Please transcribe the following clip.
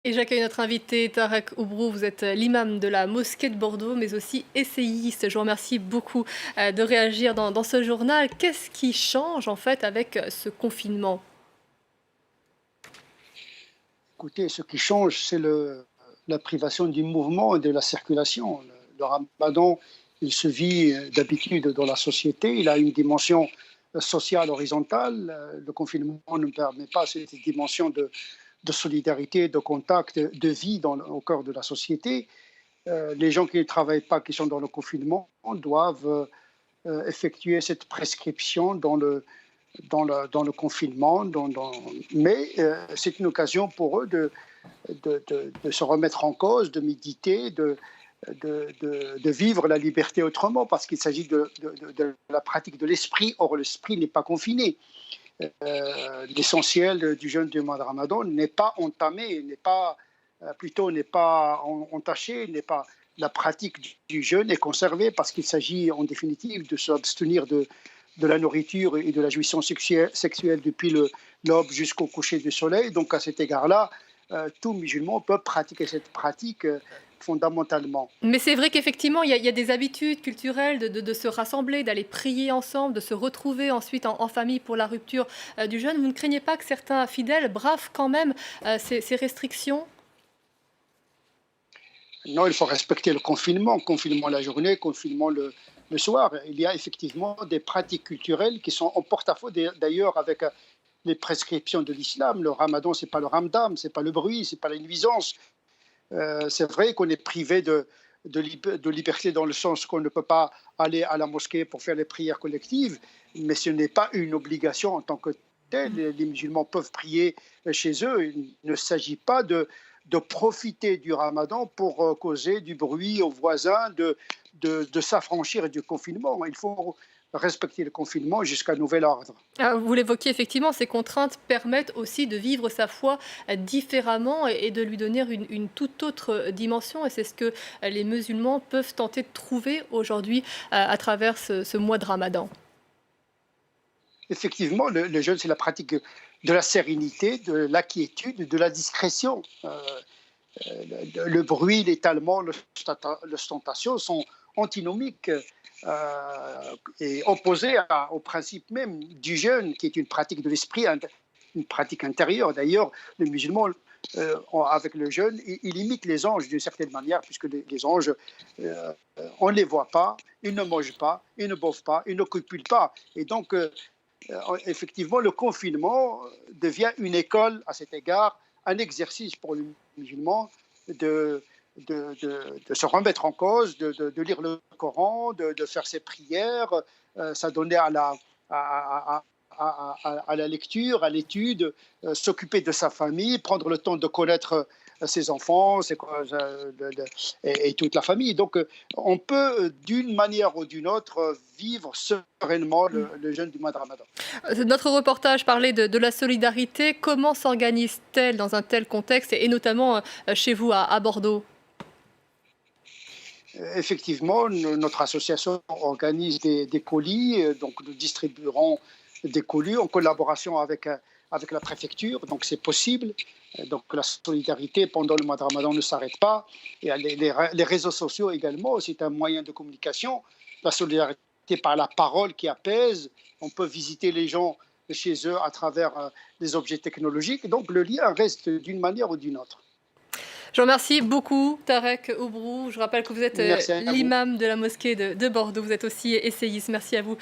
Et j'accueille notre invité Tarek Oubrou, vous êtes l'imam de la mosquée de Bordeaux, mais aussi essayiste. Je vous remercie beaucoup de réagir dans ce journal. Qu'est-ce qui change en fait avec ce confinement? Écoutez, ce qui change, c'est la privation du mouvement et de la circulation. Le ramadan, il se vit d'habitude dans la société, il a une dimension sociale horizontale. Le confinement ne permet pas cette dimension de solidarité, de contact, de vie au cœur de la société. Les gens qui ne travaillent pas, qui sont dans le confinement, doivent effectuer cette prescription dans le confinement. Mais c'est une occasion pour eux de se remettre en cause, de méditer, de vivre la liberté autrement, parce qu'il s'agit de la pratique de l'esprit. Or, l'esprit n'est pas confiné. L'essentiel du jeûne du mois de Ramadan n'est pas entamé, n'est pas entaché, n'est pas la pratique du jeûne est conservée parce qu'il s'agit en définitive de s'abstenir de la nourriture et de la jouissance sexuelle depuis l'aube jusqu'au coucher du soleil. Donc à cet égard-là, tout musulman peut pratiquer cette pratique fondamentalement. Mais c'est vrai qu'effectivement, il y a des habitudes culturelles de se rassembler, d'aller prier ensemble, de se retrouver ensuite en famille pour la rupture du jeûne. Vous ne craignez pas que certains fidèles bravent quand même ces restrictions? Non, il faut respecter le confinement la journée, confinement le soir. Il y a effectivement des pratiques culturelles qui sont en porte-à-faux d'ailleurs avec les prescriptions de l'islam. Le ramadan, c'est pas le ramdam, c'est pas le bruit, c'est pas la nuisance. C'est vrai qu'on est privé de liberté dans le sens qu'on ne peut pas aller à la mosquée pour faire les prières collectives, mais ce n'est pas une obligation en tant que telle. Les musulmans peuvent prier chez eux. Il ne s'agit pas de profiter du ramadan pour causer du bruit aux voisins, de s'affranchir du confinement. Il faut respecter le confinement jusqu'à nouvel ordre. Ah, vous l'évoquiez effectivement, ces contraintes permettent aussi de vivre sa foi différemment et de lui donner une toute autre dimension. Et c'est ce que les musulmans peuvent tenter de trouver aujourd'hui à travers ce mois de Ramadan. Effectivement, le jeûne, c'est la pratique de la sérénité, de l'inquiétude, de la discrétion. Le bruit, l'étalement, l'ostentation sont antinomiques et opposés au principe même du jeûne, qui est une pratique de l'esprit, une pratique intérieure. D'ailleurs, les musulmans, avec le jeûne, ils imitent les anges d'une certaine manière, puisque les anges, on ne les voit pas, ils ne mangent pas, ils ne boivent pas, ils ne copulent pas. Et donc, effectivement, le confinement devient une école à cet égard, un exercice pour les musulmans de, de se remettre en cause, de lire le Coran, de faire ses prières, s'adonner à la lecture, à l'étude, s'occuper de sa famille, prendre le temps de connaître ses enfants et toute la famille. Donc, on peut, d'une manière ou d'une autre, vivre sereinement le jeûne du mois de Ramadan. Notre reportage parlait de la solidarité. Comment s'organise-t-elle dans un tel contexte et notamment chez vous à Bordeaux? Effectivement, notre association organise des colis, donc nous distribuerons des colis en collaboration avec la préfecture, donc c'est possible. Donc la solidarité pendant le mois de Ramadan ne s'arrête pas. Et les réseaux sociaux également, c'est un moyen de communication. La solidarité par la parole qui apaise. On peut visiter les gens chez eux à travers des objets technologiques. Donc le lien reste d'une manière ou d'une autre. Je vous remercie beaucoup, Tarek Oubrou. Je rappelle que vous êtes Merci à vous. l'imam de la mosquée de Bordeaux. Vous êtes aussi essayiste. Merci à vous.